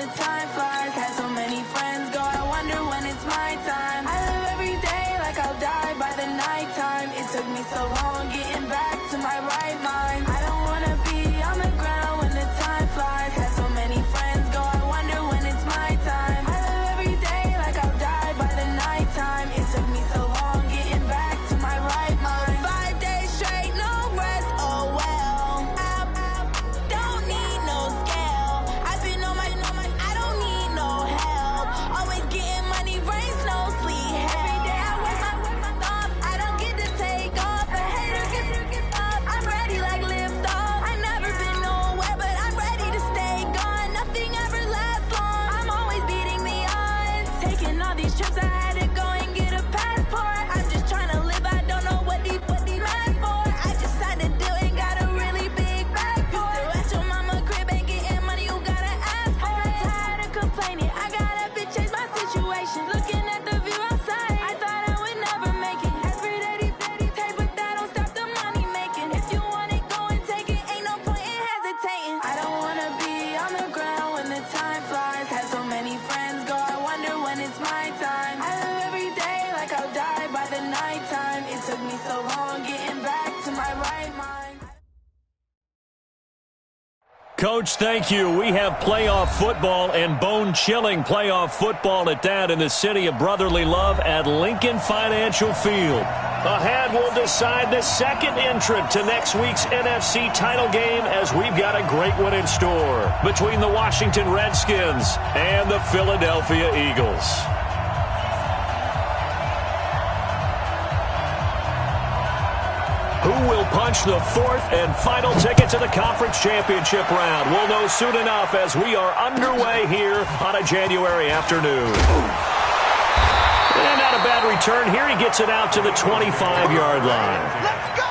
the time flies. Had so many friends go, I wonder when it's my time. I live every day like I'll die by the nighttime. It took me so long getting back to my right mind. I don't wanna be on the ground when the time flies. Had so many friends go, I wonder when it's my time. I live every day like I'll die by the nighttime. It took me so long getting back to my right mind. 5 days straight, no rest, oh well. Don't need no scale. I've been on my, I don't need no help. Always getting money, rains, no sleep. Every day I work my thumb. I don't get to take off. A hater get up. I'm ready like lift off. I never been nowhere, but I'm ready to stay gone. Nothing ever lasts long. I'm always beating the odds. Taking all these trips, I had to go and get a passport. I'm just trying to live. I don't know what the mad for. I just had to do and got a really big bag for it. At your mama crib ain't getting money, you gotta ask for it. Tired of complaining, I gotta change my situation. Looking at the view outside, I thought I would never make it. Every day, but that don't stop the money making. If you want it, go and take it. Ain't no point in hesitating. I don't wanna be on the ground when the time flies. Had so many friends go, I wonder when it's my time. I live every day like I'll die by the nighttime. It took me so long getting back to my right mind. Coach, thank you. We have playoff football and bone-chilling playoff football at that in the city of brotherly love at Lincoln Financial Field. Ahead, we'll decide the second entrant to next week's NFC title game as we've got a great one in store between the Washington Redskins and the Philadelphia Eagles. Who will punch the fourth and final ticket to the conference championship round? We'll know soon enough as we are underway here on a January afternoon. And not a bad return here. He gets it out to the 25-yard line. Let's go!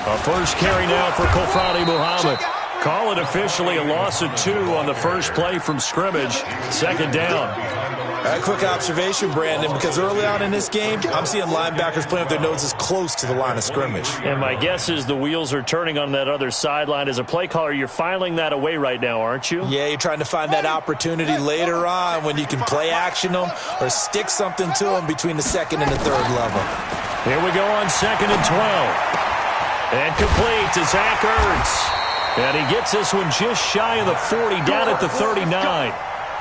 A first carry now for Kofrani Muhammad. Call it officially a loss of 2 on the first play from scrimmage. Second down. A quick observation, Brandon, because early on in this game, I'm seeing linebackers playing with their noses close to the line of scrimmage. And my guess is the wheels are turning on that other sideline. As a play caller, you're filing that away right now, aren't you? Yeah, you're trying to find that opportunity later on when you can play action them or stick something to them between the second and the third level. Here we go on 2nd and 12. And complete to Zach Ertz. And he gets this one just shy of the 40, down at the 39.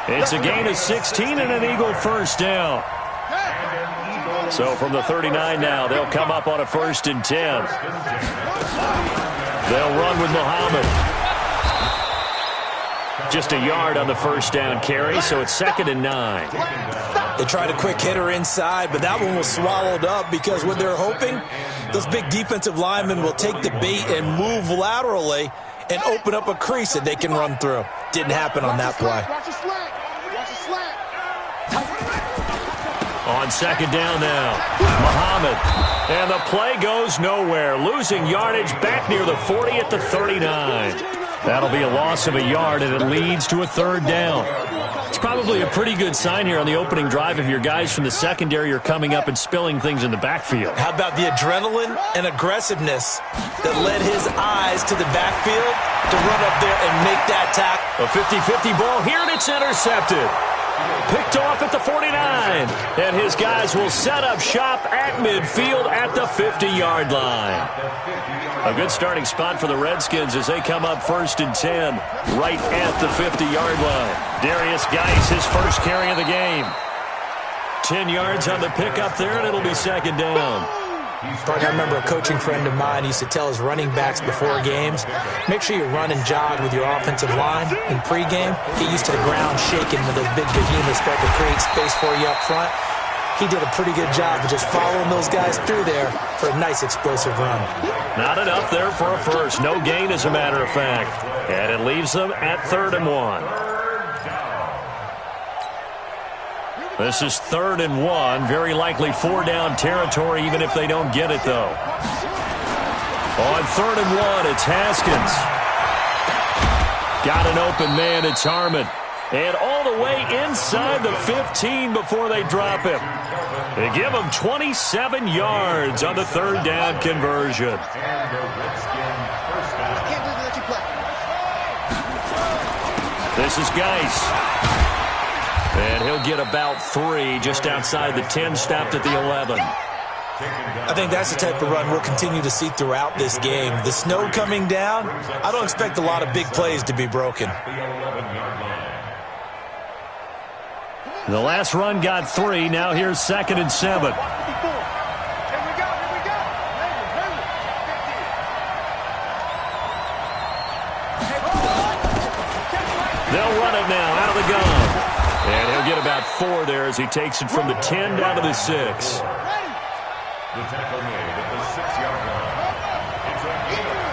It's a gain of 16 and an Eagle first down. So from the 39 now, they'll come up on a 1st and 10. They'll run with Muhammad. Just a yard on the first down carry, so it's 2nd and 9. They tried a quick hitter inside, but that one was swallowed up because what they're hoping, those big defensive linemen will take the bait and move laterally and open up a crease that they can run through. Didn't happen on that play. On 2nd down now, Muhammad. And the play goes nowhere. Losing yardage back near the 40 at the 39. That'll be a loss of a yard, and it leads to a 3rd down. It's probably a pretty good sign here on the opening drive if your guys from the secondary are coming up and spilling things in the backfield. How about the adrenaline and aggressiveness that led his eyes to the backfield to run up there and make that tackle? A 50-50 ball here, and it's intercepted. Picked off at the 49. And his guys will set up shop at midfield at the 50-yard line. A good starting spot for the Redskins as they come up 1st and 10 right at the 50-yard line. Darius Geis, his first carry of the game. 10 yards on the pickup there, and it'll be 2nd down. I remember a coaching friend of mine used to tell his running backs before games, make sure you run and jog with your offensive line in pregame. Get used to the ground shaking when those big behemoths start to create space for you up front. He did a pretty good job of just following those guys through there for a nice explosive run. Not enough there for a first. No gain, as a matter of fact. And it leaves them at 3rd and 1. This is 3rd and 1. Very likely 4-down territory, even if they don't get it, though. On 3rd and 1, it's Haskins. Got an open man. It's Harmon. And all the way inside the 15 before they drop him. They give him 27 yards on the third down conversion. This is Geis. And he'll get about 3 just outside the 10, stopped at the 11. I think that's the type of run we'll continue to see throughout this game. The snow coming down, I don't expect a lot of big plays to be broken. The last run got 3. Now here's 2nd and 7. They'll run it now out of the gun. And he'll get about 4 there as he takes it from the 10 down to the 6. The tackle made at the 6-yard line. It's a gain of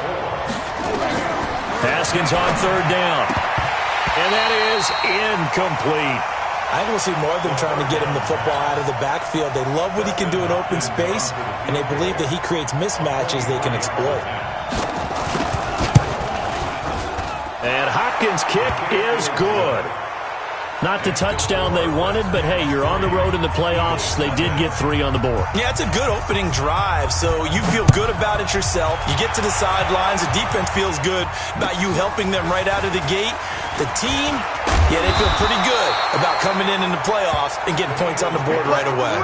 4. Haskins on 3rd down. And that is incomplete. I think we'll see more of them trying to get him the football out of the backfield. They love what he can do in open space, and they believe that he creates mismatches they can exploit. And Hopkins' kick is good. Not the touchdown they wanted, but hey, you're on the road in the playoffs. They did get 3 on the board. Yeah, it's a good opening drive, so you feel good about it yourself. You get to the sidelines. The defense feels good about you helping them right out of the gate. The team, yeah, they feel pretty good about coming in the playoffs and getting points on the board right away.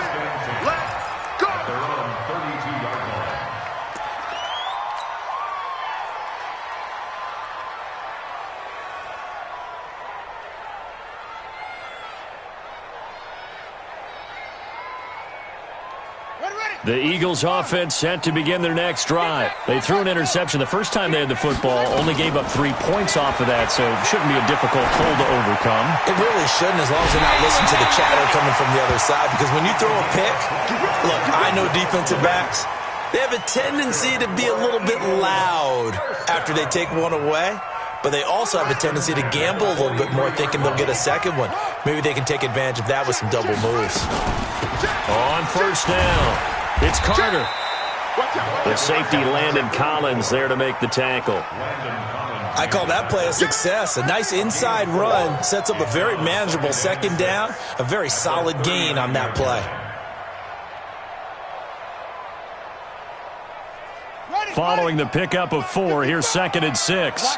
The Eagles offense set to begin their next drive. They threw an interception the first time they had the football, only gave up 3 points off of that, so it shouldn't be a difficult hole to overcome. It really shouldn't, as long as they're not listening to the chatter coming from the other side, because when you throw a pick, look, I know defensive backs, they have a tendency to be a little bit loud after they take one away, but they also have a tendency to gamble a little bit more, thinking they'll get a second one. Maybe they can take advantage of that with some double moves. On 1st down. It's Carter. The safety, Landon Collins, there to make the tackle. I call that play a success. A nice inside run sets up a very manageable 2nd down, a very solid gain on that play. Following the pickup of 4, here's 2nd and 6.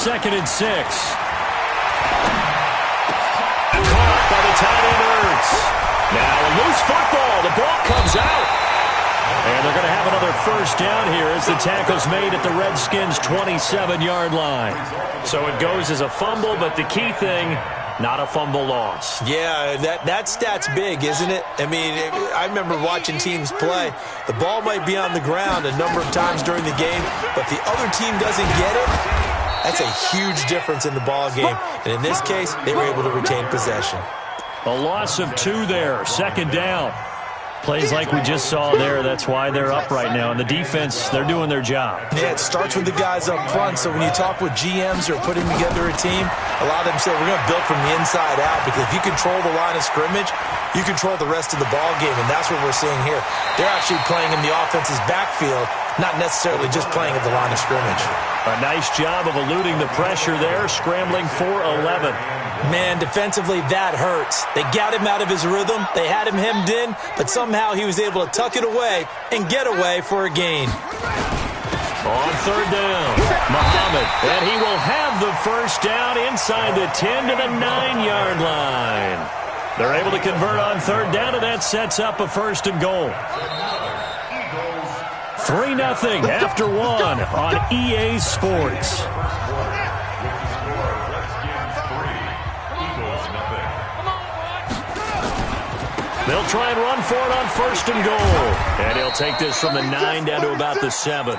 2nd and 6. Caught by the tight end Ertz. Now a loose football. The ball comes out. And they're going to have another 1st down here as the tackle's made at the Redskins' 27-yard line. So it goes as a fumble, but the key thing, not a fumble loss. Yeah, that stat's big, isn't it? I mean, I remember watching teams play. The ball might be on the ground a number of times during the game, but the other team doesn't get it. That's a huge difference in the ball game. And in this case, they were able to retain possession. A loss of 2 there, 2nd down. Plays like we just saw there, that's why they're up right now. And the defense, they're doing their job. Yeah, it starts with the guys up front. So when you talk with GMs who are putting together a team, a lot of them say we're going to build from the inside out, because if you control the line of scrimmage, you control the rest of the ball game, and that's what we're seeing here. They're actually playing in the offense's backfield, not necessarily just playing at the line of scrimmage. A nice job of eluding the pressure there, scrambling for 11. Man, defensively, that hurts. They got him out of his rhythm. They had him hemmed in, but somehow he was able to tuck it away and get away for a gain. On 3rd down, Muhammad, and he will have the 1st down inside the 10 to the 9-yard line. They're able to convert on 3rd down, and that sets up a 1st and goal. 3-0 after 1 on EA Sports. They'll try and run for it on 1st and goal. And he'll take this from the 9 down to about the 7.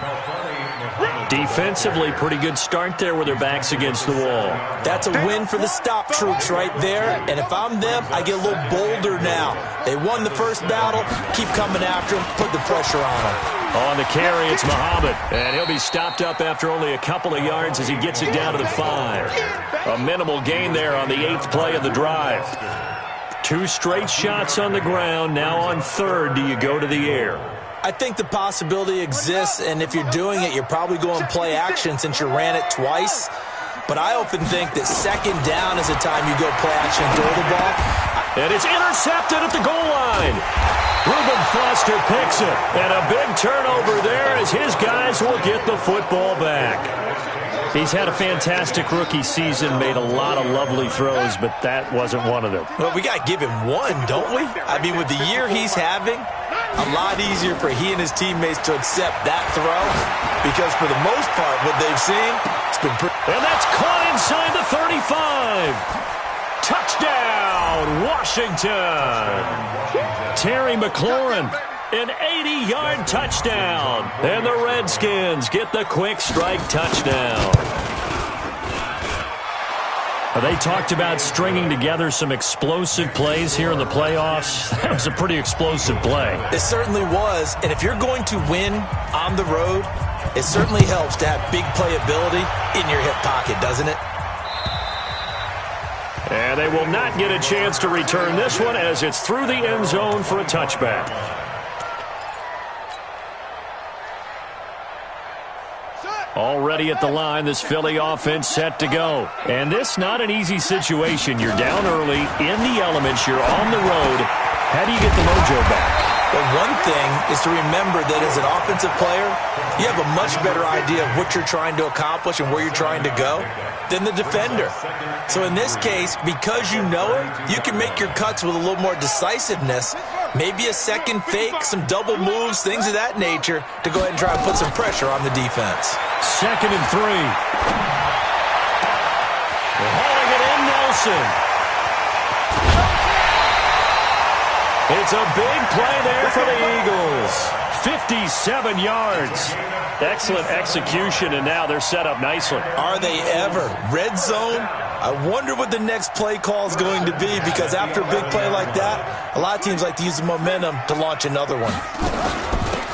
Defensively, pretty good start there with their backs against the wall. That's a win for the stop troops right there. And if I'm them, I get a little bolder now. They won the first battle. Keep coming after them. Put the pressure on them. On the carry, it's Muhammad. And he'll be stopped up after only a couple of yards as he gets it down to the 5. A minimal gain there on the 8th play of the drive. 2 straight shots on the ground. Now on 3rd, do you go to the air? I think the possibility exists, and if you're doing it, you're probably going play action since you ran it twice. But I often think that second down is the time you go play action and throw the ball. And it's intercepted at the goal line. Reuben Foster picks it. And a big turnover there as his guys will get the football back. He's had a fantastic rookie season, made a lot of lovely throws, but that wasn't one of them. Well, we got to give him one, don't we? I mean, with the year he's having, a lot easier for he and his teammates to accept that throw because for the most part, what they've seen, it's been pretty. And that's caught inside the 35. Touchdown, Washington. Terry McLaurin. An 80-yard touchdown. And the Redskins get the quick strike touchdown. They talked about stringing together some explosive plays here in the playoffs. That was a pretty explosive play. It certainly was. And if you're going to win on the road, it certainly helps to have big playability in your hip pocket, doesn't it? And they will not get a chance to return this one as it's through the end zone for a touchback. Already at the line, this Philly offense set to go. And this not an easy situation. You're down early, in the elements, you're on the road. How do you get the mojo back? Well, one thing is to remember that as an offensive player, you have a much better idea of what you're trying to accomplish and where you're trying to go than the defender. So in this case, because you know it, you can make your cuts with a little more decisiveness, maybe a second fake, some double moves, things of that nature, to go ahead and try and put some pressure on the defense. 2nd and 3. Hauling it in, Nelson. It's a big play there for the Eagles. 57 yards. Excellent execution, and now they're set up nicely. Are they ever? Red zone? I wonder what the next play call is going to be, because after a big play like that, a lot of teams like to use the momentum to launch another one.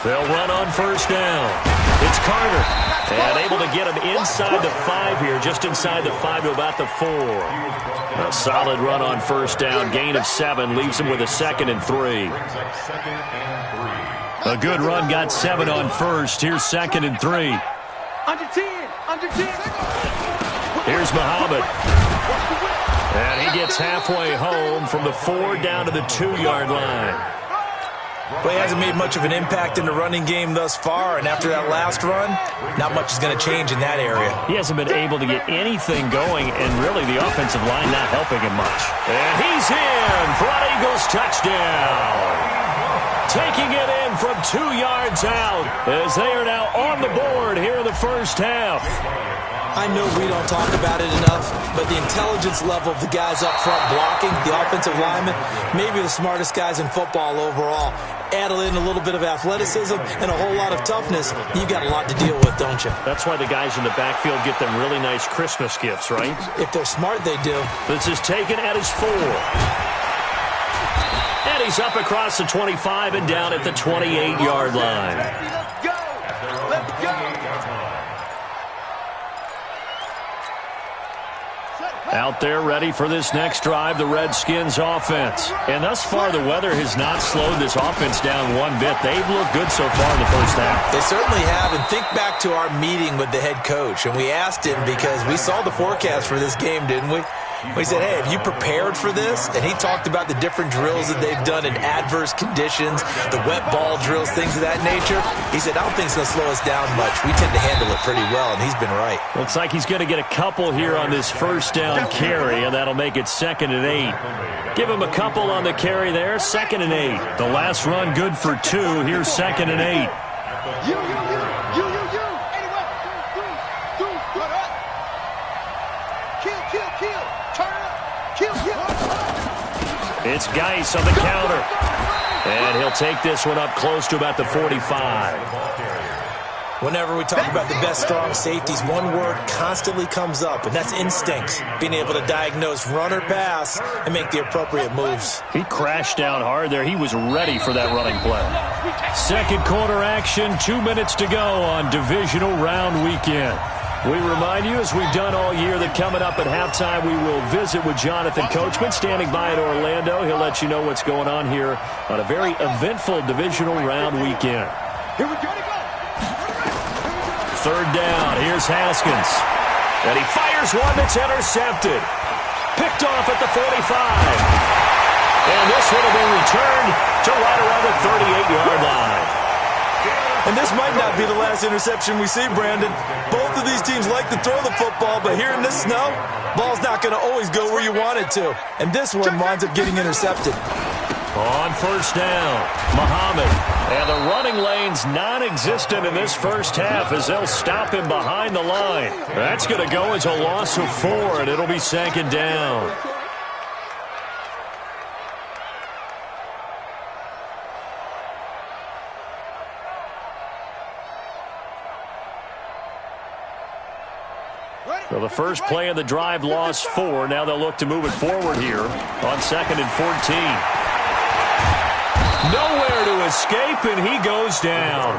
They'll run on first down. It's Carter. And able to get him inside the 5 here, just inside the 5 to about the 4. A solid run on first down. Gain of 7 leaves him with a 2nd and 3. A good run got 7 on first. Here's 2nd and 3. Under 10. Under 10. Here's Muhammad. And he gets halfway home from the 4 down to the 2-yard line. Well, he hasn't made much of an impact in the running game thus far, and after that last run, not much is going to change in that area. He hasn't been able to get anything going, and really the offensive line not helping him much. And he's in for an Eagles touchdown. Taking it in from 2 yards out as they are now on the board here in the first half. I know we don't talk about it enough, but the intelligence level of the guys up front blocking, the offensive linemen, maybe the smartest guys in football overall. Add in a little bit of athleticism and a whole lot of toughness, you got a lot to deal with, don't you? That's why the guys in the backfield get them really nice Christmas gifts, right? If they're smart, they do. This is taken at his 4. And he's up across the 25 and down at the 28-yard line. Let's go. Let's go. Out there ready for this next drive, the Redskins offense. And thus far, the weather has not slowed this offense down one bit. They've looked good so far in the first half. They certainly have. And think back to our meeting with the head coach. And we asked him because we saw the forecast for this game, didn't we? We said, hey, have you prepared for this? And he talked about the different drills that they've done in adverse conditions, the wet ball drills, things of that nature. He said, I don't think it's going to slow us down much. We tend to handle it pretty well, and he's been right. Looks like he's going to get a couple here on this first down carry, and that'll make it 2nd and 8. Give him a couple on the carry there, 2nd and 8. The last run good for 2. Here's 2nd and 8. You. Anyway, do. Put up. Kill. Turn up. Kill. It's Geis on the counter. And he'll take this one up close to about the 45. Whenever we talk about the best strong safeties, one word constantly comes up, and that's instinct. Being able to diagnose run or pass and make the appropriate moves. He crashed down hard there. He was ready for that running play. Second quarter action, 2 minutes to go on divisional round weekend. We remind you, as we've done all year, that coming up at halftime, we will visit with Jonathan Coachman, standing by in Orlando. He'll let you know what's going on here on a very eventful divisional round weekend. Here we go. Third down. Here's Haskins. And he fires one that's intercepted. Picked off at the 45. And this one will be returned to right around the 38-yard line. And this might not be the last interception we see, Brandon. Both of these teams like to throw the football, but here in this snow, ball's not going to always go where you want it to. And this one winds up getting intercepted. On first down, Muhammad. And the running lane's non-existent in this first half as they'll stop him behind the line. That's going to go as a loss of 4, and it'll be second down. So the first play of the drive lost 4. Now they'll look to move it forward here on 2nd and 14. Nowhere to escape, and he goes down.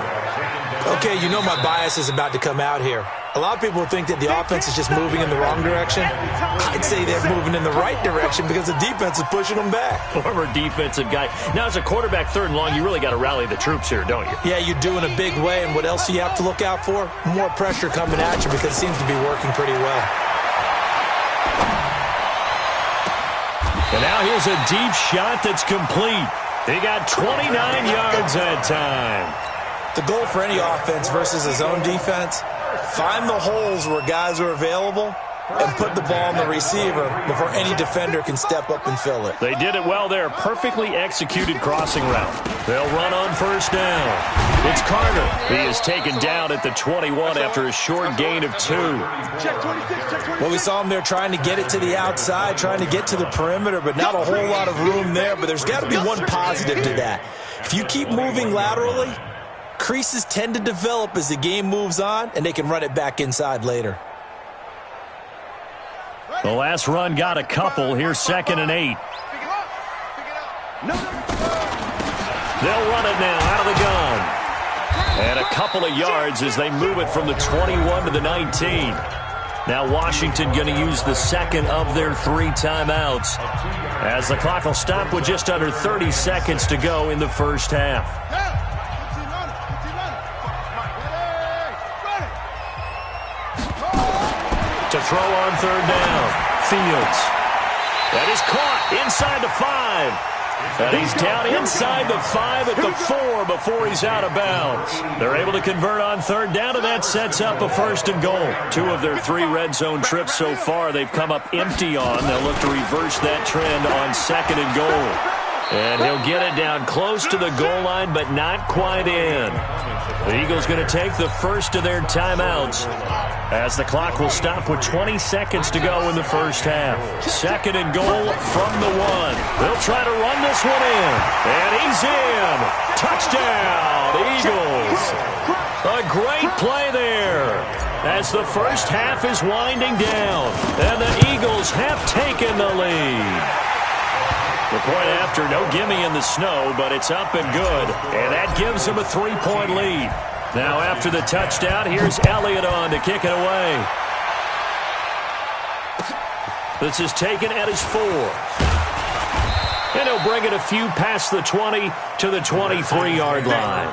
Okay, you know my bias is about to come out here. A lot of people think that the offense is just moving in the wrong direction. I'd say they're moving in the right direction because the defense is pushing them back. Former defensive guy. Now, as a quarterback, 3rd and long, you really got to rally the troops here, don't you? Yeah, you do in a big way, and what else do you have to look out for? More pressure coming at you because it seems to be working pretty well. And now here's a deep shot that's complete. He got 29 yards that time. The goal for any offense versus his own defense, find the holes where guys are available and put the ball on the receiver before any defender can step up and fill it. They did it well there. Perfectly executed crossing route. They'll run on first down. It's Carter. He is taken down at the 21 after a short gain of 2. Well, we saw him there trying to get it to the outside, trying to get to the perimeter, but not a whole lot of room there. But there's got to be one positive to that. If you keep moving laterally, creases tend to develop as the game moves on, and they can run it back inside later. The last run got a couple. Here's 2nd and 8. They'll run it now out of the gun. And a couple of yards as they move it from the 21 to the 19. Now Washington going to use the second of their 3 timeouts as the clock will stop with just under 30 seconds to go in the first half. To throw on 3rd down, Fields. That is caught inside the 5. And he's down inside the 5 at the 4 before he's out of bounds. They're able to convert on 3rd down, and that sets up a 1st and goal. 2 of their 3 red zone trips so far they've come up empty on. They'll look to reverse that trend on 2nd and goal. And he'll get it down close to the goal line, but not quite in. The Eagles going to take the first of their timeouts as the clock will stop with 20 seconds to go in the first half. 2nd and goal from the 1. They'll try to run this one in. And he's in. Touchdown, Eagles. A great play there as the first half is winding down. And the Eagles have taken the lead. The point after, no gimme in the snow, but it's up and good. And that gives them a 3-point lead. Now after the touchdown, here's Elliott on to kick it away. This is taken at his 4th. And he'll bring it a few past the 20 to the 23-yard line.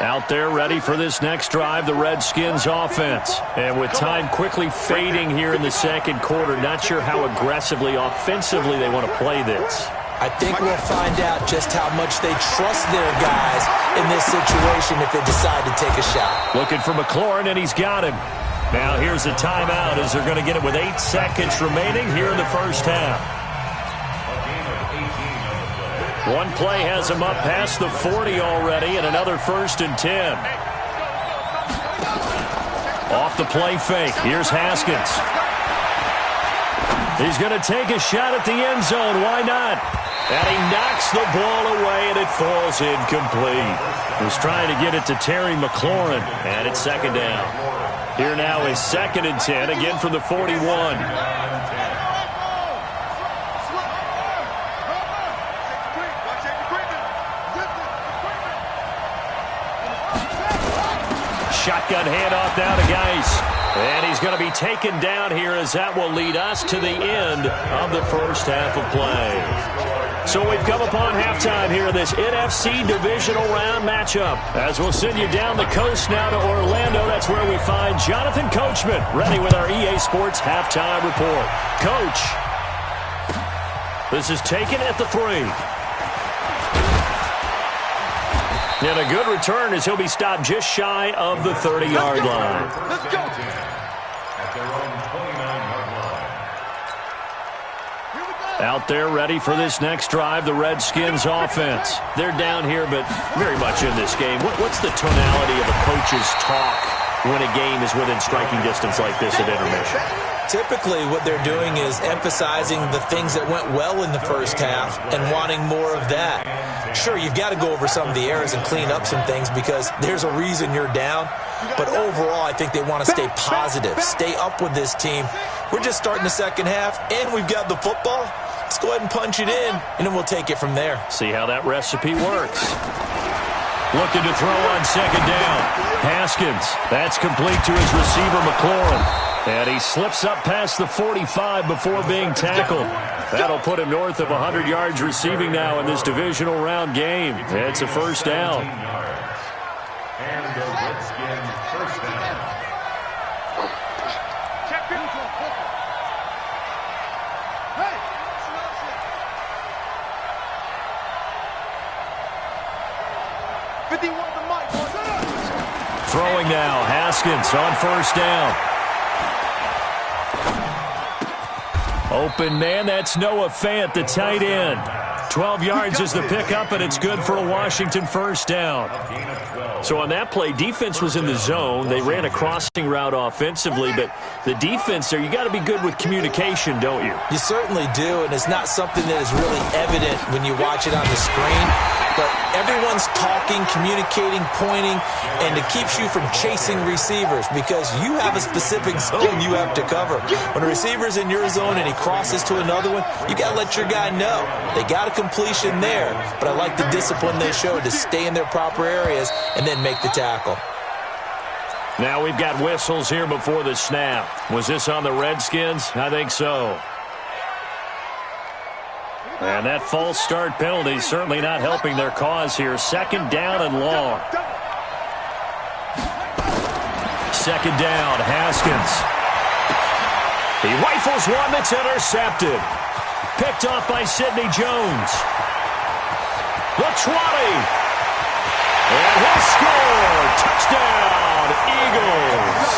Out there ready for this next drive, the Redskins offense. And with time quickly fading here in the second quarter, not sure how aggressively, offensively they want to play this. I think we'll find out just how much they trust their guys in this situation if they decide to take a shot. Looking for McLaurin, and he's got him. Now here's a timeout as they're going to get it with 8 seconds remaining here in the first half. One play has him up past the 40 already, and another 1st and 10. Off the play fake. Here's Haskins. He's going to take a shot at the end zone. Why not? And he knocks the ball away, and it falls incomplete. He was trying to get it to Terry McLaurin, and it's 2nd down. Here now is 2nd and 10, again from the 41. shotgun handoff now to Geis. And he's going to be taken down here as that will lead us to the end of the first half of play. So we've come upon halftime here in this NFC divisional round matchup. As we'll send you down the coast now to Orlando, that's where we find Jonathan Coachman ready with our EA Sports halftime report. Coach, this is taken at the 3. And a good return as he'll be stopped just shy of the 30-yard line. Let's go. At their own 29-yard line. Here we go. Out there ready for this next drive, the Redskins offense. They're down here, but very much in this game. What's the tonality of a coach's talk when a game is within striking distance like this at intermission? Typically, what they're doing is emphasizing the things that went well in the first half and wanting more of that. Sure, you've got to go over some of the errors and clean up some things because there's a reason you're down. But overall, I think they want to stay positive, stay up with this team. We're just starting the second half, and we've got the football. Let's go ahead and punch it in, and then we'll take it from there. See how that recipe works. Looking to throw on second down. Haskins. That's complete to his receiver, McLaurin. And he slips up past the 45 before being tackled. That'll put him north of 100 yards receiving now in this divisional round game. It's a first down. And the Redskins first down. Check it. Hey. 51 the mic. Throwing now. Haskins on first down. Open man, that's Noah Fant, the tight end. 12 yards is the pickup, and it's good for a Washington first down. So on that play, defense was in the zone. They ran a crossing route offensively, but the defense there, you got to be good with communication, don't you? You certainly do, and it's not something that is really evident when you watch it on the screen. But everyone's talking, communicating, pointing, and it keeps you from chasing receivers because you have a specific zone you have to cover. When a receiver's in your zone and he crosses to another one, you got to let your guy know. They got a completion there, but I like the discipline they showed to stay in their proper areas and then make the tackle. Now we've got whistles here before the snap. Was this on the Redskins? I think so. And that false start penalty certainly not helping their cause here. Second down and long. Second down, Haskins. He rifles one that's intercepted. Picked off by Sidney Jones. The 20. And he'll score. Touchdown, Eagles.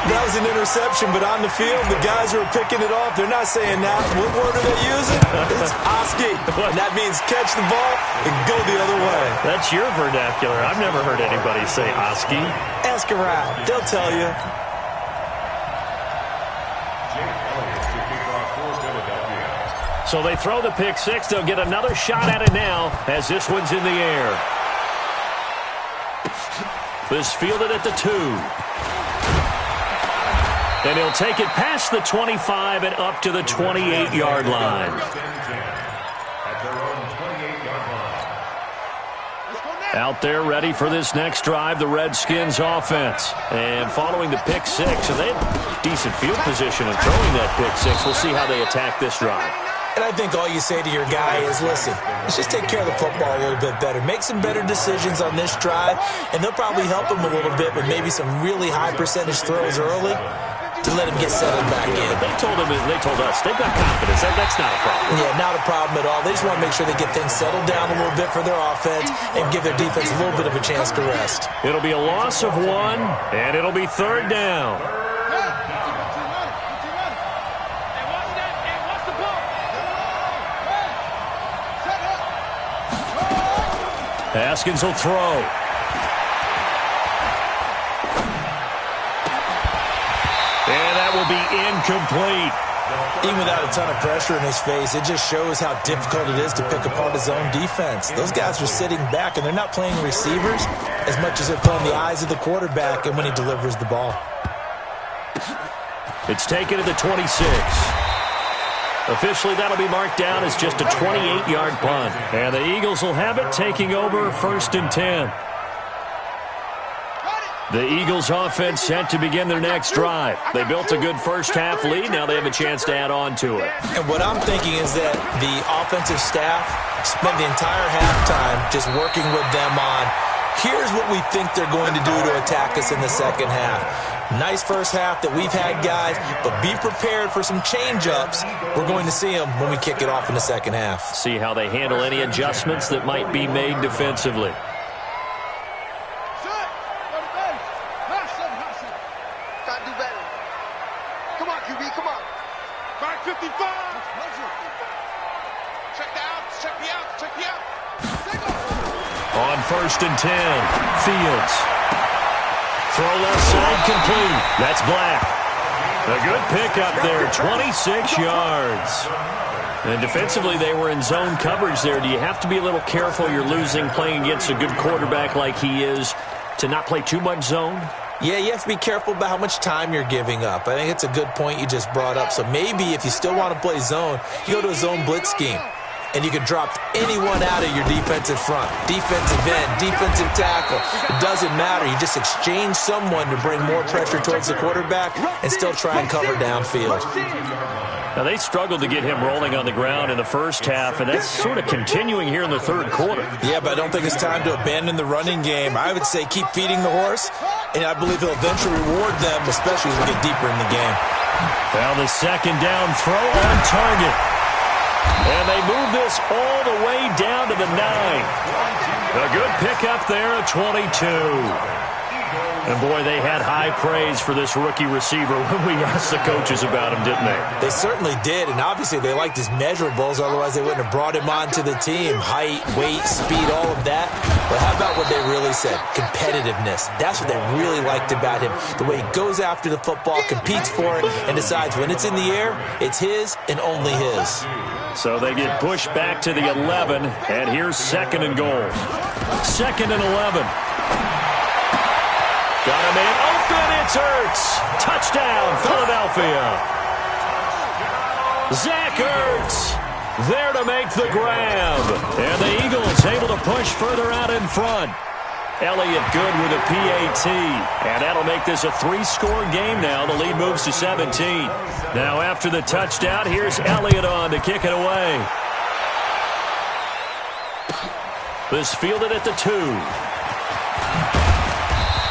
That was an interception, but on the field, the guys who are picking it off, they're not saying that. What word are they using? It's Oski. And that means catch the ball and go the other way. That's your vernacular. I've never heard anybody say Oski. Ask around. They'll tell you. So they throw the pick six. They'll get another shot at it now as this one's in the air. This fielded at the 2. And he'll take it past the 25 and up to the 28-yard line. Out there ready for this next drive, the Redskins offense. And following the pick six, and they have decent field position in throwing that pick six. We'll see how they attack this drive. And I think all you say to your guy is, listen, let's just take care of the football a little bit better. Make some better decisions on this drive, and they'll probably help him a little bit with maybe some really high percentage throws early to let him get settled back in. They told us, they've got confidence. That's not a problem. Yeah, not a problem at all. They just want to make sure they get things settled down a little bit for their offense and give their defense a little bit of a chance to rest. It'll be a loss of 1, and it'll be third down. Haskins will throw. And that will be incomplete. Even without a ton of pressure in his face, it just shows how difficult it is to pick apart his own defense. Those guys are sitting back, and they're not playing receivers as much as they're playing the eyes of the quarterback and when he delivers the ball. It's taken at the 26. Officially, that'll be marked down as just a 28-yard punt. And the Eagles will have it, taking over 1st and 10. The Eagles offense set to begin their next drive. They built a good first-half lead. Now they have a chance to add on to it. And what I'm thinking is that the offensive staff spent the entire halftime just working with them on, here's what we think they're going to do to attack us in the second half. Nice first half that we've had, guys, but be prepared for some change-ups. We're going to see them when we kick it off in the second half. See how they handle any adjustments that might be made defensively. On 1st and 10, Fields. Throw left side complete. That's Black. A good pickup there, 26 yards. And defensively, they were in zone coverage there. Do you have to be a little careful you're losing playing against a good quarterback like he is to not play too much zone? Yeah, you have to be careful about how much time you're giving up. I think it's a good point you just brought up. So maybe if you still want to play zone, you go to a zone blitz scheme. And you can drop anyone out of your defensive front, defensive end, defensive tackle. It doesn't matter. You just exchange someone to bring more pressure towards the quarterback and still try and cover downfield. Now, they struggled to get him rolling on the ground in the first half, and that's sort of continuing here in the third quarter. Yeah, but I don't think it's time to abandon the running game. I would say keep feeding the horse, and I believe he'll eventually reward them, especially as we get deeper in the game. Now the second down throw on target. And they move this all the way down to the 9. A good pickup there at 22. And, boy, they had high praise for this rookie receiver when we asked the coaches about him, didn't they? They certainly did, and obviously they liked his measurables. Otherwise, they wouldn't have brought him onto the team. Height, weight, speed, all of that. But how about what they really said? Competitiveness. That's what they really liked about him. The way he goes after the football, competes for it, and decides when it's in the air, it's his and only his. So they get pushed back to the 11, and here's 2nd and goal. 2nd and 11. Got a man open, it's Ertz. Touchdown, Philadelphia. Zach Ertz there to make the grab. And the Eagles able to push further out in front. Elliott good with a PAT. And that'll make this a 3-score game now. The lead moves to 17. Now after the touchdown, here's Elliott on to kick it away. This fielded at the 2.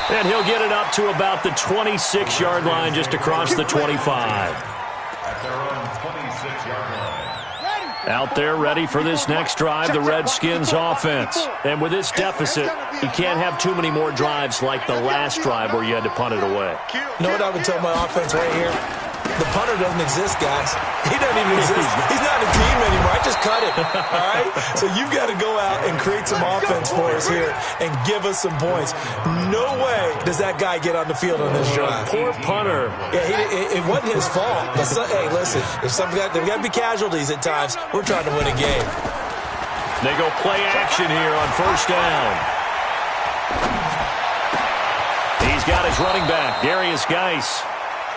And he'll get it up to about the 26-yard line just across the 25. At their own 26-yard line. Out there ready for this next drive, the Redskins offense. And with this deficit, you can't have too many more drives like the last drive where you had to punt it away. You know what I would tell my offense right here? The punter doesn't exist, guys. He doesn't even exist. He's not a team anymore. I just cut him, all right? So you've got to go out and create some offense for us here and give us some points. No way does that guy get on the field on this drive. Poor punter. Yeah, it wasn't his fault. But hey, listen, there's got to be casualties at times. We're trying to win a game. They go play action here on 1st down. He's got his running back, Darius Geis.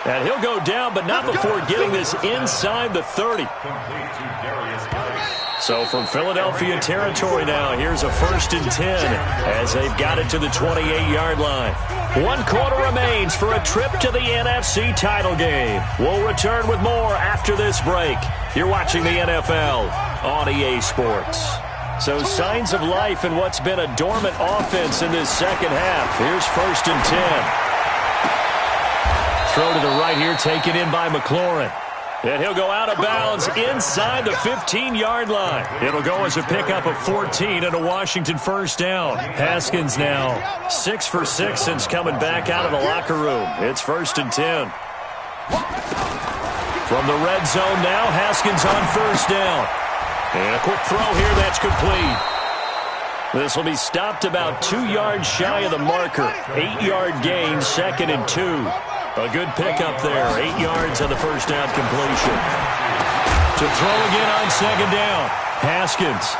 And he'll go down, but not before getting this inside the 30. So from Philadelphia territory now, here's a 1st and 10 as they've got it to the 28-yard line. 1 quarter remains for a trip to the NFC title game. We'll return with more after this break. You're watching the NFL on EA Sports. So signs of life in what's been a dormant offense in this second half. Here's 1st and 10. Throw to the right here, taken in by McLaurin. And he'll go out of bounds inside the 15-yard line. It'll go as a pickup of 14 and a Washington 1st down. Haskins now 6 for 6 since coming back out of the locker room. It's 1st and 10. From the red zone now, Haskins on 1st down. And a quick throw here, that's complete. This will be stopped about 2 yards shy of the marker. 8-yard gain, 2nd and 2. A good pickup there. 8 yards on the 1st down completion. To throw again on 2nd down. Haskins.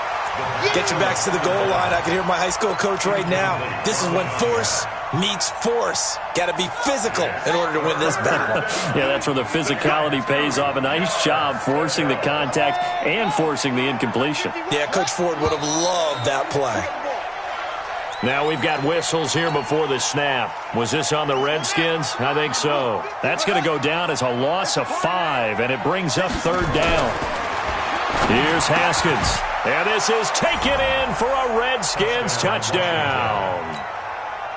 Get your backs to the goal line. I can hear my high school coach right now. This is when force meets force. Got to be physical in order to win this battle. Yeah, that's where the physicality pays off. A nice job forcing the contact and forcing the incompletion. Yeah, Coach Ford would have loved that play. Now we've got whistles here before the snap. Was this on the Redskins? I think so. That's going to go down as a loss of 5, and it brings up 3rd down. Here's Haskins, and this is taken in for a Redskins touchdown.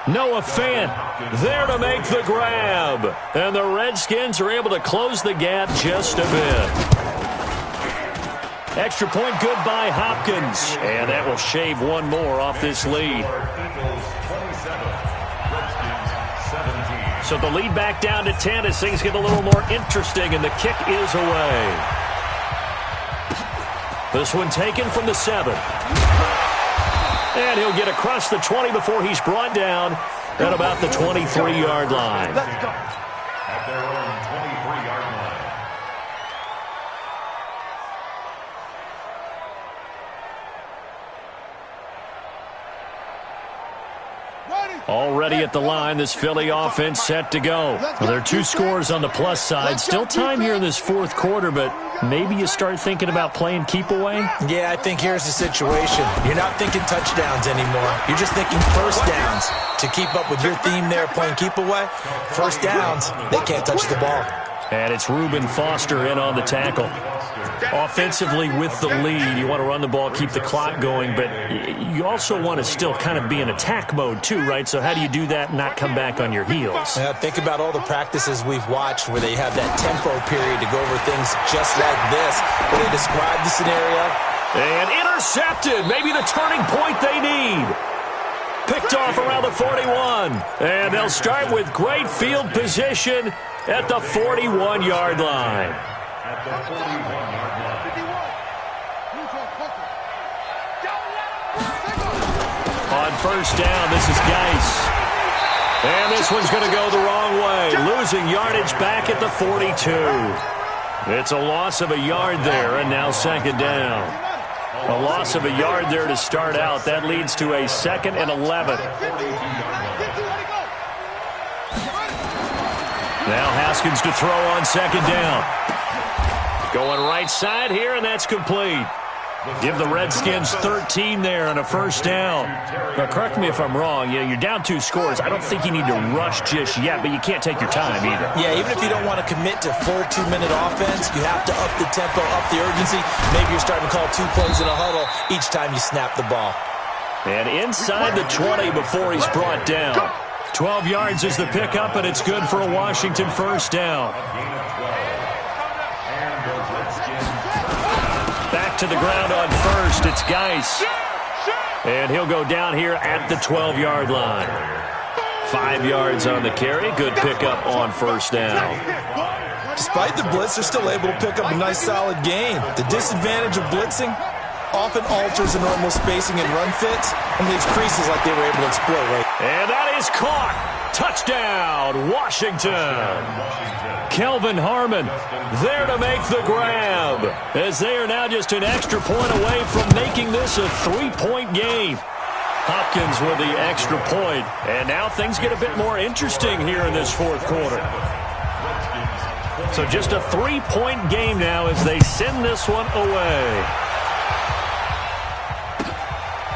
Noah Fant there to make the grab, and the Redskins are able to close the gap just a bit. Extra point good by Hopkins, and that will shave one more off this lead. So the lead back down to 10 as things get a little more interesting, and the kick is away. This one taken from the 7. And he'll get across the 20 before he's brought down at about the 23-yard line. Let's go. At their own 23-yard line. Already at the line, this Philly offense set to go. Well, there are 2 scores on the plus side. Still time here in this 4th quarter, but maybe you start thinking about playing keep away? Yeah, I think here's the situation. You're not thinking touchdowns anymore. You're just thinking first downs. To keep up with your theme there playing keep away, first downs, they can't touch the ball. And it's Reuben Foster in on the tackle. Offensively with the lead, you want to run the ball, keep the clock going, but you also want to still kind of be in attack mode too, right? So how do you do that and not come back on your heels? Think about all the practices we've watched where they have that tempo period to go over things just like this, where they describe the scenario. And intercepted, maybe the turning point they need. Picked off around the 41. And they'll start with great field position at the 41-yard line. At the 41-yard line. On first down, this is Geis. And this one's going to go the wrong way. Losing yardage back at the 42. It's a loss of a yard there, and now 2nd down. A loss of a yard there to start out. That leads to a 2nd and 11. Now Haskins to throw on 2nd down. Going right side here, and that's complete. Give the Redskins 13 there on a first down. Now, correct me if I'm wrong. You're down 2 scores. I don't think you need to rush just yet, but you can't take your time either. Yeah, even if you don't want to commit to full 2-minute offense, you have to up the tempo, up the urgency. Maybe you're starting to call 2 plays in a huddle each time you snap the ball. And inside the 20 before he's brought down. 12 yards is the pickup, and it's good for a Washington first down. Back to the ground on first. It's Geis. And he'll go down here at the 12-yard line. 5 yards on the carry. Good pickup on first down. Despite the blitz, they're still able to pick up a nice, solid gain. The disadvantage of blitzing often alters the normal spacing and run fits and leaves creases like they were able to exploit. Right? And that is caught. Touchdown, Washington. Kelvin Harmon there to make the grab, as they are now just an extra point away from making this a 3-point game. Hopkins with the extra point, and now things get a bit more interesting here in this 4th quarter. So just a 3-point game now as they send this one away.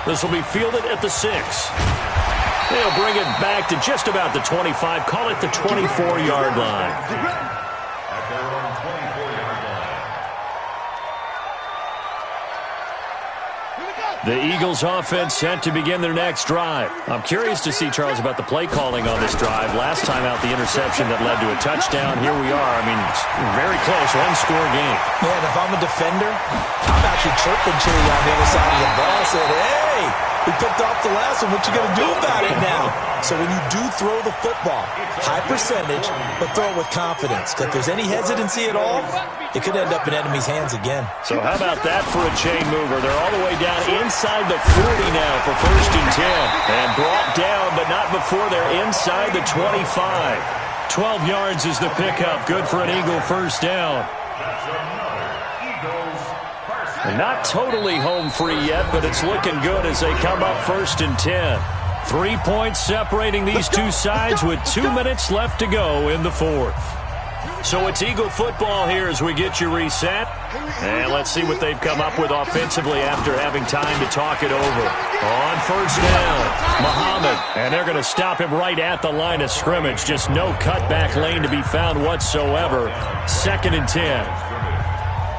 This will be fielded at the 6. They'll bring it back to just about the 25, call it the 24-yard line. At their own 24-yard line. The Eagles offense set to begin their next drive. I'm curious to see, Charles, about the play calling on this drive. Last time out, the interception that led to a touchdown. Here we are. I mean, it's very close, 1-score game. Yeah, and if I'm a defender, I'm actually chirping Chili on the other side of the ball, saying, hey, we picked off the last one. What you going to do about it now? So when you do throw the football, high percentage, but throw it with confidence. If there's any hesitancy at all, it could end up in enemy's hands again. So how about that for a chain mover? They're all the way down inside the 40 now for 1st and 10. And brought down, but not before they're inside the 25. 12 yards is the pickup. Good for an Eagle first down. And not totally home free yet, but it's looking good as they come up 1st and 10. 3 points separating these two sides with 2 minutes left to go in the 4th. So it's Eagle football here as we get you reset. And let's see what they've come up with offensively after having time to talk it over. On first down, Muhammad. And they're going to stop him right at the line of scrimmage. Just no cutback lane to be found whatsoever. 2nd and 10.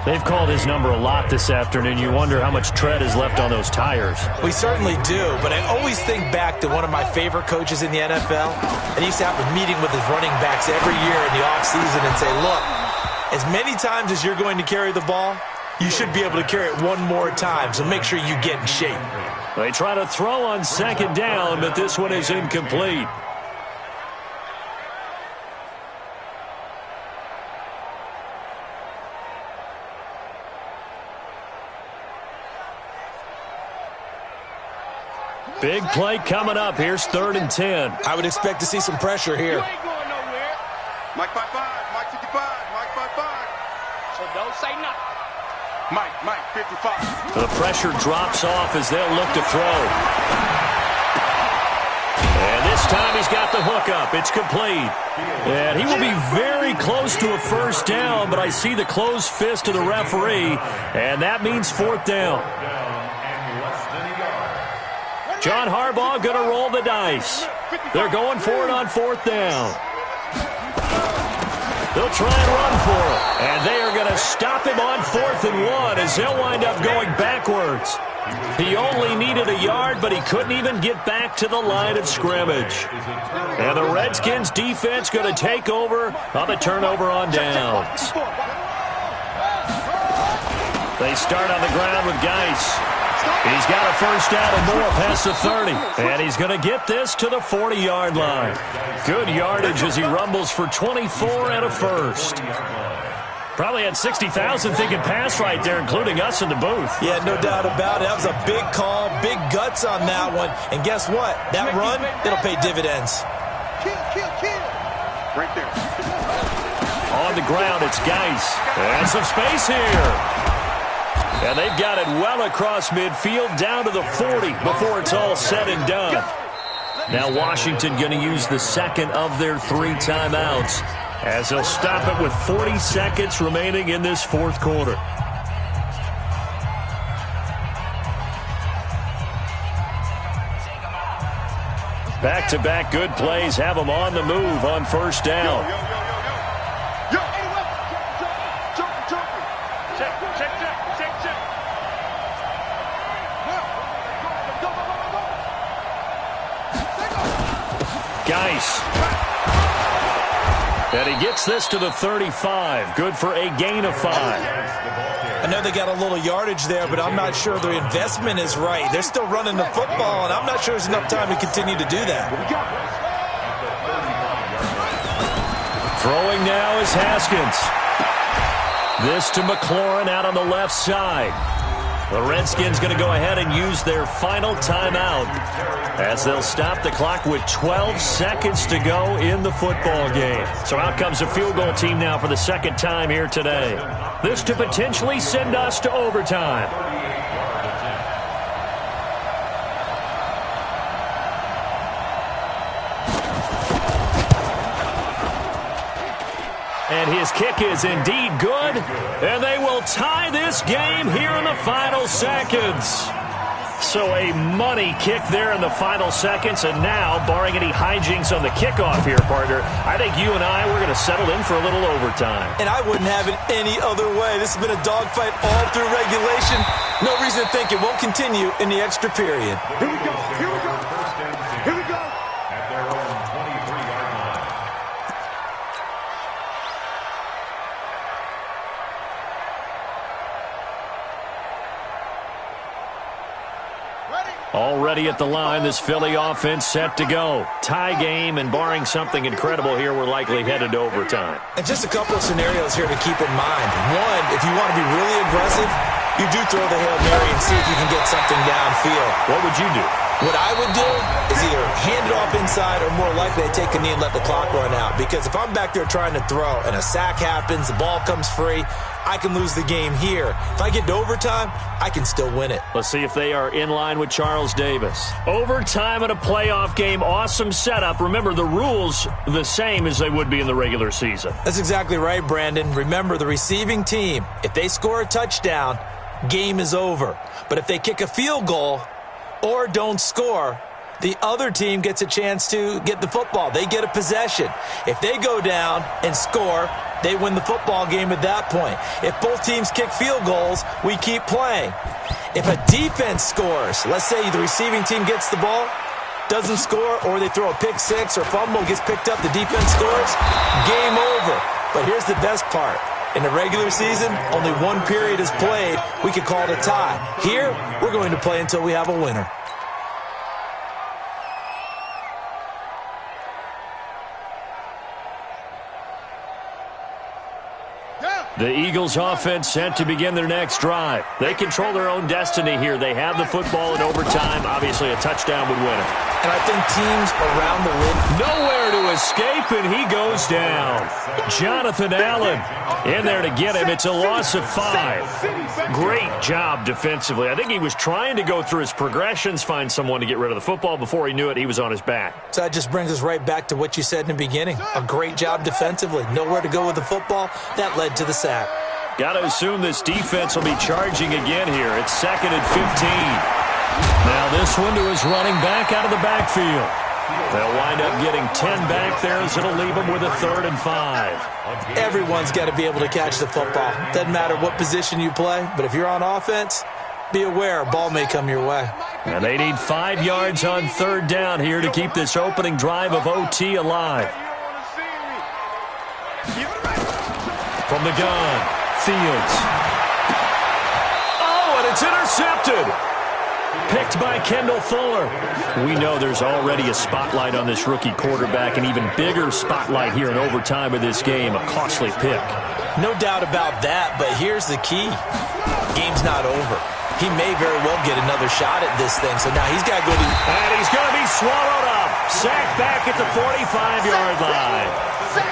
They've called his number a lot this afternoon. You wonder how much tread is left on those tires. We certainly do, but I always think back to one of my favorite coaches in the NFL. And he used to have a meeting with his running backs every year in the offseason and say, look, as many times as you're going to carry the ball, you should be able to carry it one more time, so make sure you get in shape. They try to throw on 2nd down, but this one is incomplete. Big play coming up. Here's 3rd and 10. I would expect to see some pressure here. You ain't going nowhere. Mike 5-5, Mike 55, Mike 5-5. So don't say nothing. Mike 55. The pressure drops off as they'll look to throw. And this time he's got the hook up. It's complete. And he will be very close to a first down, but I see the closed fist of the referee, and that means 4th down. John Harbaugh going to roll the dice. They're going for it on 4th down. They'll try and run for it. And they are going to stop him on 4th and 1 as they'll wind up going backwards. He only needed a yard, but he couldn't even get back to the line of scrimmage. And the Redskins defense going to take over on the turnover on downs. They start on the ground with Geis. He's got a first down and more past the 30. And he's going to get this to the 40-yard line. Good yardage as he rumbles for 24 and a first. Probably had 60,000 thinking pass right there, including us in the booth. Yeah, no doubt about it. That was a big call, big guts on that one. And guess what? That run, it'll pay dividends. Kill. Right there. On the ground, it's Geis. And some space here. And they've got it well across midfield down to the 40 before it's all said and done. Now Washington going to use the 2nd of their 3 timeouts as they'll stop it with 40 seconds remaining in this 4th quarter. Back-to-back good plays have them on the move on first down. Geis. And he gets this to the 35. Good for a gain of 5. I know they got a little yardage there, but I'm not sure the investment is right. They're still running the football, and I'm not sure there's enough time to continue to do that. Throwing now is Haskins. This to McLaurin out on the left side. The Redskins going to go ahead and use their final timeout as they'll stop the clock with 12 seconds to go in the football game. So out comes a field goal team now for the 2nd time here today. This to potentially send us to overtime. And his kick is indeed good, and they will tie this game here in the final seconds. So a money kick there in the final seconds, and now, barring any hijinks on the kickoff here, partner, I think you and I, we're going to settle in for a little overtime. And I wouldn't have it any other way. This has been a dogfight all through regulation. No reason to think it won't continue in the extra period. Here we go. At their own 23-yard line. Already at the line, this Philly offense set to go. Tie game, and barring something incredible here, we're likely headed to overtime. And just a couple of scenarios here to keep in mind. One, if you want to be really aggressive, you do throw the Hail Mary and see if you can get something downfield. What would you do? What I would do is either hand it off inside or more likely to take a knee and let the clock run out. Because if I'm back there trying to throw and a sack happens, the ball comes free, I can lose the game here. If I get to overtime, I can still win it. Let's see if they are in line with Charles Davis. Overtime in a playoff game, awesome setup. Remember, the rules the same as they would be in the regular season. That's exactly right, Brandon. Remember, the receiving team, if they score a touchdown, game is over. But if they kick a field goal or don't score, the other team gets a chance to get the football. They get a possession. If they go down and score, they win the football game at that point. If both teams kick field goals, we keep playing. If a defense scores, let's say the receiving team gets the ball, doesn't score, or they throw a pick six or fumble, gets picked up, the defense scores, game over. But here's the best part. In the regular season, only one period is played. We could call it a tie. Here, we're going to play until we have a winner. The Eagles offense set to begin their next drive. They control their own destiny here. They have the football in overtime. Obviously, a touchdown would win it. And I think teams around the league, nowhere to escape, and he goes down. Jonathan Allen in there to get him. It's a loss of 5. Great job defensively. I think he was trying to go through his progressions, find someone to get rid of the football. Before he knew it, he was on his back. So that just brings us right back to what you said in the beginning. A great job defensively. Nowhere to go with the football. That led to the sack. Got to assume this defense will be charging again here. It's 2nd and 15. Now this one to his running back out of the backfield. They'll wind up getting 10 back there, as it'll leave them with a 3rd and 5. Everyone's got to be able to catch the football. Doesn't matter what position you play, but if you're on offense, be aware a ball may come your way. And they need 5 yards on 3rd down here to keep this opening drive of OT alive. From the gun, Fields. Oh, and it's intercepted. Picked by Kendall Fuller. We know there's already a spotlight on this rookie quarterback, an even bigger spotlight here in overtime of this game, a costly pick. No doubt about that, but here's the key. Game's not over. He may very well get another shot at this thing, so now he's got to go to... And he's going to be swallowed up. Sacked back at the 45-yard line.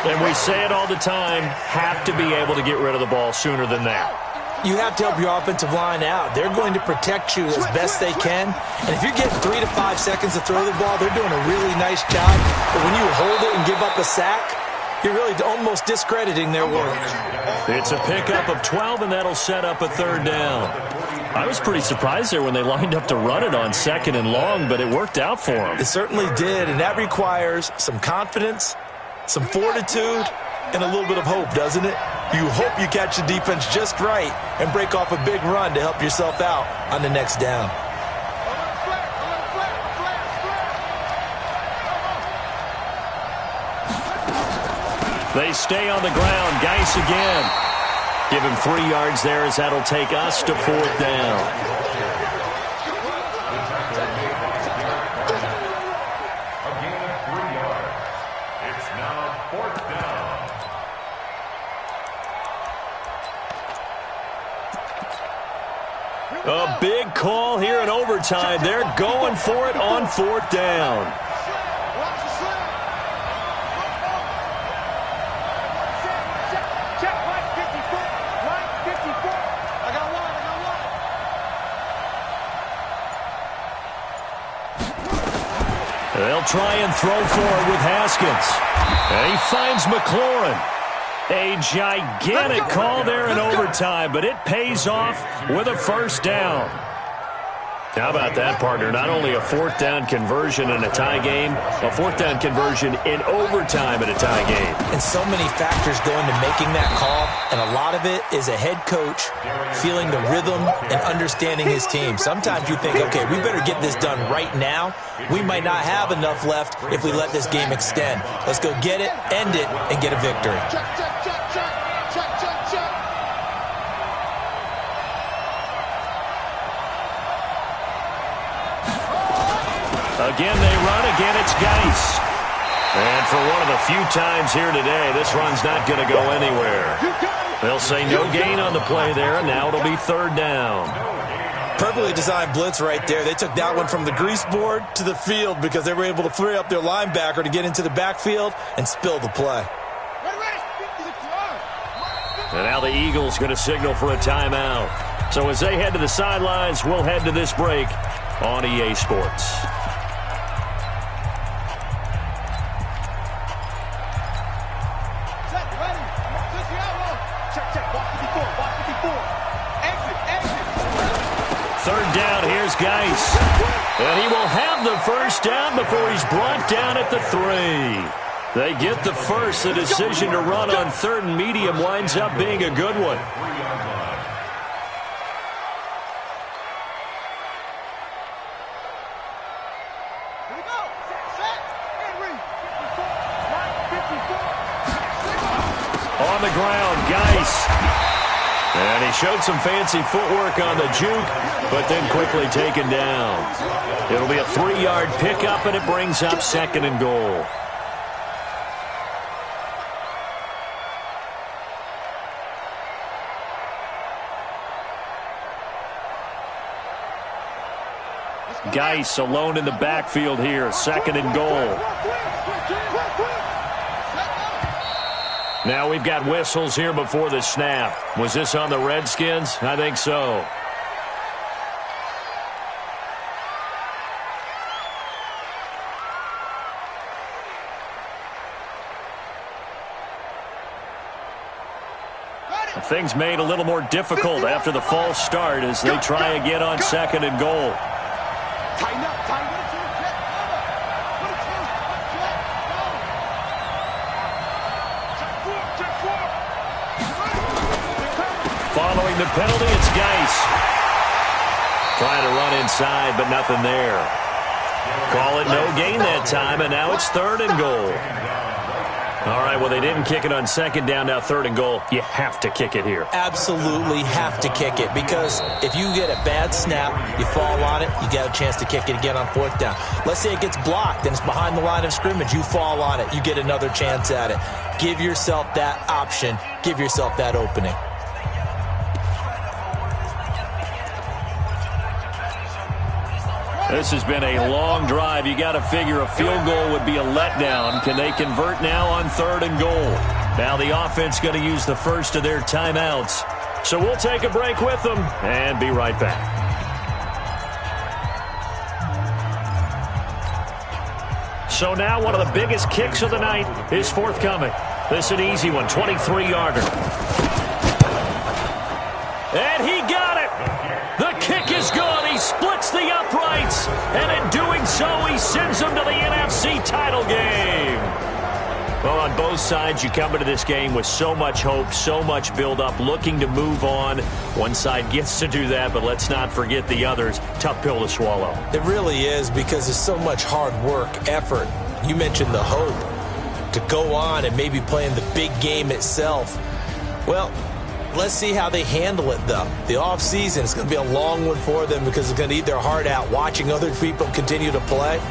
And we say it all the time, have to be able to get rid of the ball sooner than that. You have to help your offensive line out. They're going to protect you as best they can. And if you're getting 3 to 5 seconds to throw the ball, they're doing a really nice job. But when you hold it and give up a sack, you're really almost discrediting their work. It's a pickup of 12, and that'll set up a 3rd down. I was pretty surprised there when they lined up to run it on 2nd and long, but it worked out for them. It certainly did, and that requires some confidence, some fortitude, and a little bit of hope, doesn't it? You hope you catch the defense just right and break off a big run to help yourself out on the next down. They stay on the ground. Geis again. Give him 3 yards there, as that'll take us to 4th down. A big call here in overtime. They're going for it on 4th down. They'll try and throw for it with Haskins. And he finds McLaurin. A gigantic call there in overtime, but it pays off with a 1st down. How about that, partner? Not only a 4th down conversion in a tie game, a 4th down conversion in overtime in a tie game. And so many factors go into making that call, and a lot of it is a head coach feeling the rhythm and understanding his team. Sometimes you think, okay, we better get this done right now. We might not have enough left if we let this game extend. Let's go get it, end it, and get a victory. Again, they run. Again, it's Geis. And for one of the few times here today, this run's not going to go anywhere. They'll say no gain on the play there, and now it'll be 3rd down. Perfectly designed blitz right there. They took that one from the grease board to the field because they were able to free up their linebacker to get into the backfield and spill the play. And now the Eagles going to signal for a timeout. So as they head to the sidelines, we'll head to this break on EA Sports. Third down, here's Geis. And he will have the first down before he's brought down at the 3. They get the first. The decision to run on third and medium winds up being a good one. On the ground, Geis. And he showed some fancy footwork on the juke, but then quickly taken down. It'll be a 3-yard pickup, and it brings up 2nd and goal. Geis alone in the backfield here, 2nd and goal. Now we've got whistles here before the snap. Was this on the Redskins? I think so. Things made a little more difficult after the false start as they try again on 2nd and goal. Following the penalty, it's Geis. Trying to run inside, but nothing there. Call it no gain that time, and now it's 3rd and goal. All right, well, they didn't kick it on 2nd down, now 3rd and goal. You have to kick it here. Absolutely have to kick it, because if you get a bad snap, you fall on it, you got a chance to kick it again on 4th down. Let's say it gets blocked and it's behind the line of scrimmage. You fall on it, you get another chance at it. Give yourself that option. Give yourself that opening. This has been a long drive. You got to figure a field goal would be a letdown. Can they convert now on 3rd and goal? Now the offense going to use the first of their timeouts. So we'll take a break with them and be right back. So now one of the biggest kicks of the night is forthcoming. This is an easy one, 23-yarder. And he got it. The kick is good. He splits the uprights. And in doing so, he sends them to the NFC title game. Well, on both sides, you come into this game with so much hope, so much build-up, looking to move on. One side gets to do that, but let's not forget the others. Tough pill to swallow. It really is, because there's so much hard work, effort. You mentioned the hope to go on and maybe play in the big game itself. Well, let's see how they handle it, though. The offseason is going to be a long one for them because it's going to eat their heart out watching other people continue to play.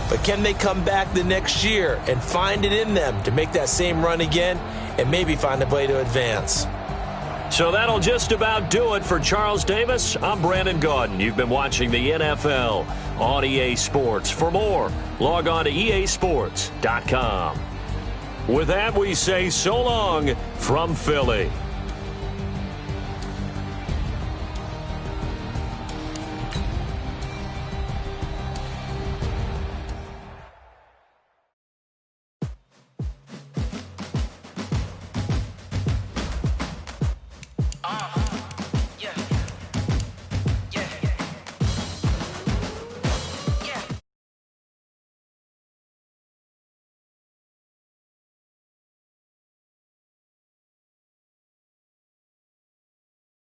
But can they come back the next year and find it in them to make that same run again and maybe find a way to advance? So that'll just about do it for Charles Davis. I'm Brandon Gaudin. You've been watching the NFL on EA Sports. For more, log on to easports.com. With that, we say so long from Philly.